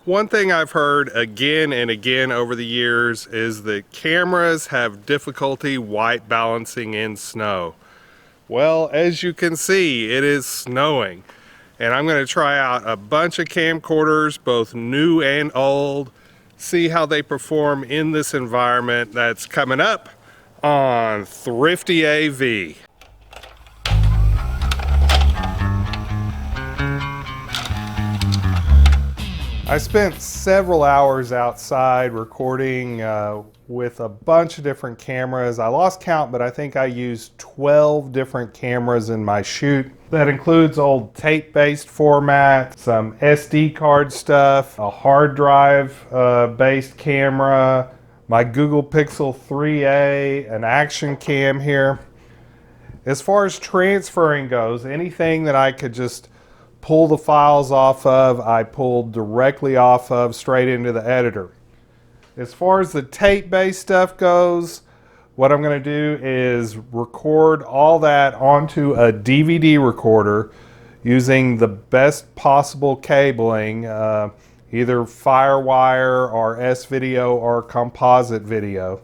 One thing I've heard again and again over the years is that cameras have difficulty white balancing in snow. Well, as you can see, it is snowing. And I'm going to try out a bunch of camcorders, both new and old, see how they perform in this environment. That's coming up on Thrifty AV. I spent several hours outside recording with a bunch of different cameras. I lost count, but I think I used 12 different cameras in my shoot. That includes old tape-based format, some SD card stuff, a hard drive based camera, my Google Pixel 3a, an action cam here. As far as transferring goes, anything that I could just pull the files off of, I pulled directly off of straight into the editor. As far as the tape-based stuff goes, what I'm going to do is record all that onto a DVD recorder using the best possible cabling, either FireWire or S-Video or composite video.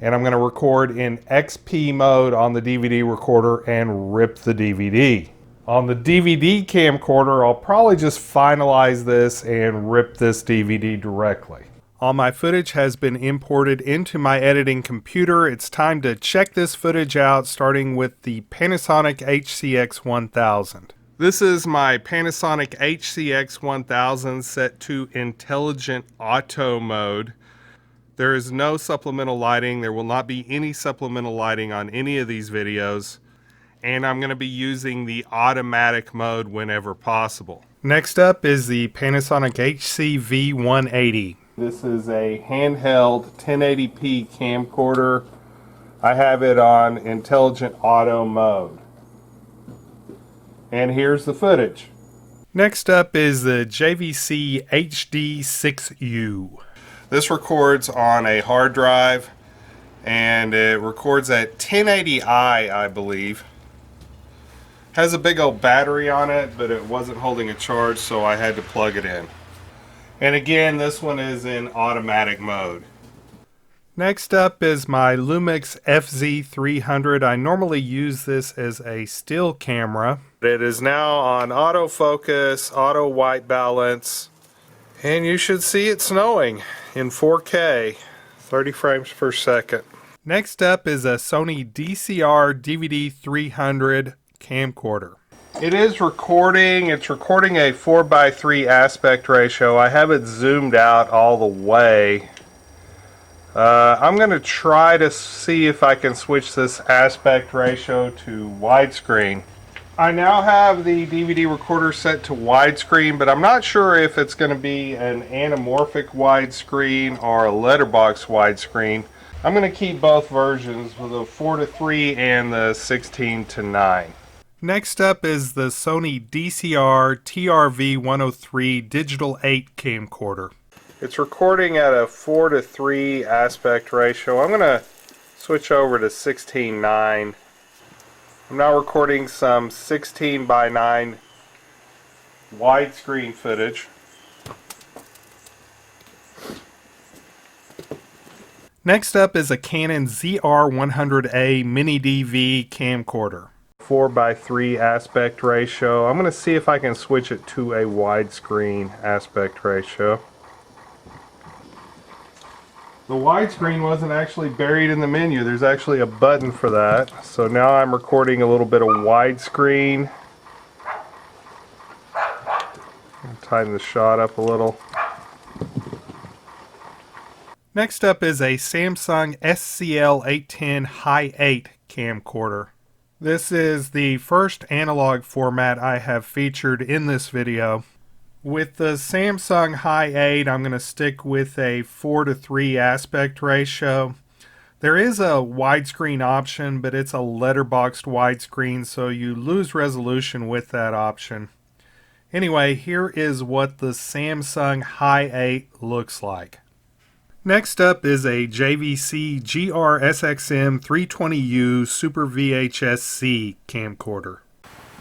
And I'm going to record in XP mode on the DVD recorder and rip the DVD. On the DVD camcorder, I'll probably just finalize this and rip this DVD directly. All my footage has been imported into my editing computer. It's time to check this footage out, starting with the Panasonic HC-X1000. This is my Panasonic HC-X1000 set to intelligent auto mode. There is no supplemental lighting. There will not be any supplemental lighting on any of these videos. And I'm going to be using the automatic mode whenever possible. Next up is the Panasonic HC-V180. This is a handheld 1080p camcorder. I have it on intelligent auto mode. And here's the footage. Next up is the JVC HD6U. This records on a hard drive and it records at 1080i, I believe. Has a big old battery on it, but it wasn't holding a charge, so I had to plug it in. And again, this one is in automatic mode. Next up is my Lumix FZ300. I normally use this as a still camera. It is now on autofocus, auto white balance, and you should see it snowing in 4K, 30 frames per second. Next up is a Sony DCR-DVD300 camcorder. It is recording. It's recording a 4:3 aspect ratio. I have it zoomed out all the way. I'm going to try to see if I can switch this aspect ratio to widescreen. I now have the DVD recorder set to widescreen, but I'm not sure if it's going to be an anamorphic widescreen or a letterbox widescreen. I'm going to keep both versions with the 4:3 and the 16:9. Next up is the Sony DCR-TRV103 Digital8 camcorder. It's recording at a 4:3 aspect ratio. I'm going to switch over to 16:9. I'm now recording some 16:9 widescreen footage. Next up is a Canon ZR100A MiniDV camcorder. 4:3 aspect ratio. I'm going to see if I can switch it to a widescreen aspect ratio. The widescreen wasn't actually buried in the menu. There's actually a button for that. So now I'm recording a little bit of widescreen. Tighten the shot up a little. Next up is a Samsung SCL810 Hi8 camcorder. This is the first analog format I have featured in this video. With the Samsung Hi8, I'm going to stick with a 4:3 aspect ratio. There is a widescreen option, but it's a letterboxed widescreen, so you lose resolution with that option. Anyway, here is what the Samsung Hi8 looks like. Next up is a JVC GR-SXM320U Super VHS-C camcorder.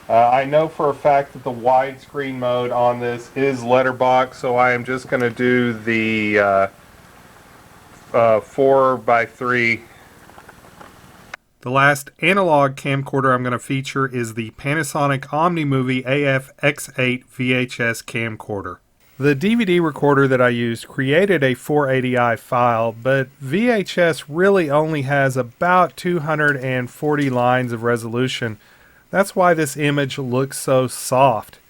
I know for a fact that the widescreen mode on this is letterbox, so I am just going to do the 4:3. The last analog camcorder I'm going to feature is the Panasonic OmniMovie AF-X8 VHS camcorder. The DVD recorder that I used created a 480i file, but VHS really only has about 240 lines of resolution. That's why this image looks so soft.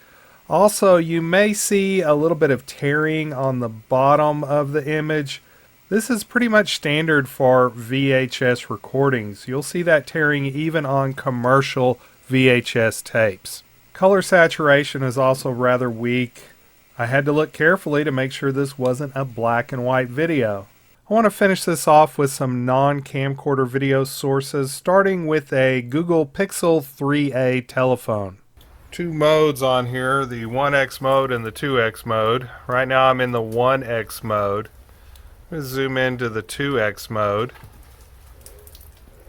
Also, you may see a little bit of tearing on the bottom of the image. This is pretty much standard for VHS recordings. You'll see that tearing even on commercial VHS tapes. Color saturation is also rather weak. I had to look carefully to make sure this wasn't a black and white video. I want to finish this off with some non-camcorder video sources, starting with a Google Pixel 3a telephone. Two modes on here, the 1x mode and the 2x mode. Right now I'm in the 1x mode. I'm going to zoom into the 2x mode.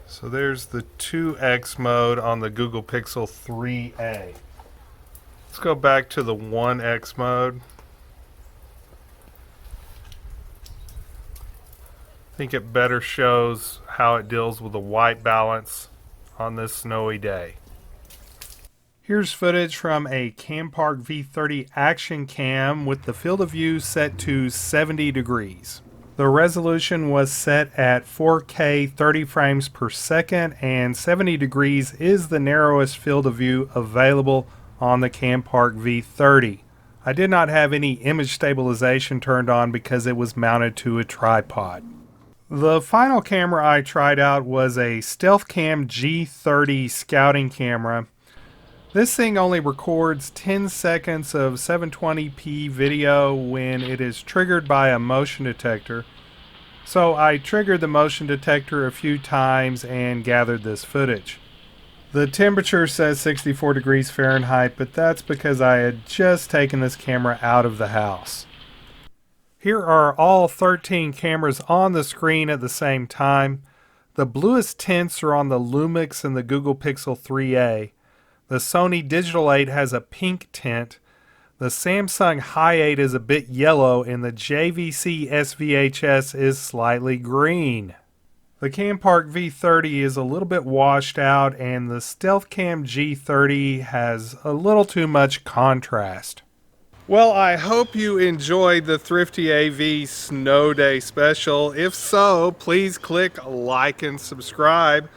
So there's the 2x mode on the Google Pixel 3a. Let's go back to the 1x mode. I think it better shows how it deals with the white balance on this snowy day. Here's footage from a Campark V30 action cam with the field of view set to 70 degrees. The resolution was set at 4K 30 frames per second, and 70 degrees is the narrowest field of view available on the Campark V30. I did not have any image stabilization turned on because it was mounted to a tripod. The final camera I tried out was a Stealth Cam G30 scouting camera. This thing only records 10 seconds of 720p video when it is triggered by a motion detector. So I triggered the motion detector a few times and gathered this footage. The temperature says 64 degrees Fahrenheit, but that's because I had just taken this camera out of the house. Here are all 13 cameras on the screen at the same time. The bluest tints are on the Lumix and the Google Pixel 3a. The Sony Digital8 has a pink tint. The Samsung Hi8 is a bit yellow, and the JVC SVHS is slightly green. The Campark V30 is a little bit washed out, and the Stealth Cam G30 has a little too much contrast. Well, I hope you enjoyed the Thrifty AV Snow Day special. If so, please click like and subscribe.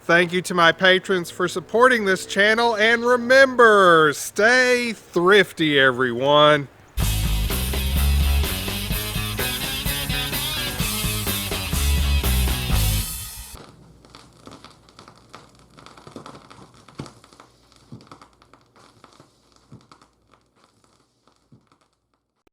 Thank you to my patrons for supporting this channel, and remember, stay thrifty, everyone.